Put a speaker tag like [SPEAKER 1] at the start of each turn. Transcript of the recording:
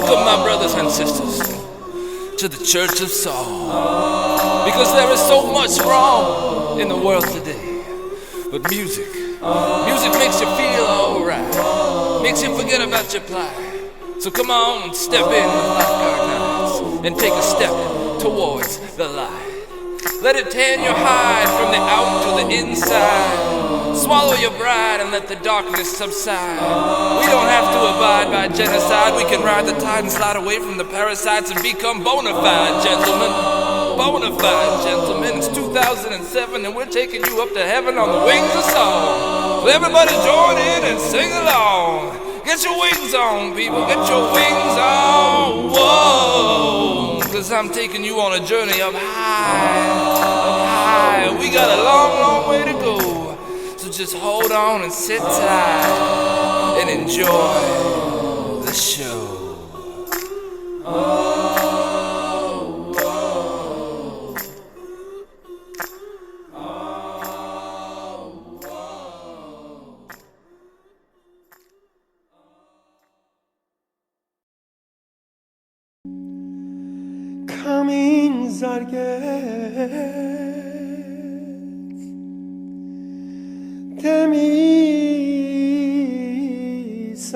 [SPEAKER 1] Welcome, my brothers and sisters, to the Church of Soul. Because there is so much wrong in the world today. But music makes you feel alright. Makes you forget about your plight. So come on and step in with lifeguard knives and take a step towards the light. Let it tan your hide from the out to the inside. Swallow your pride and let the darkness subside. We don't have to abide by genocide. We can ride the tide and slide away from the parasites and become bona fide gentlemen. Bona fide gentlemen. It's 2007 and we're taking you up to heaven on the wings of song. So everybody join in and sing along. Get your wings on, people. Get your wings on. Whoa. Cause I'm taking you on a journey up high. Up high. We got a long, long way to go. So just hold on and sit tight and enjoy the show.
[SPEAKER 2] Coming Zarget Temi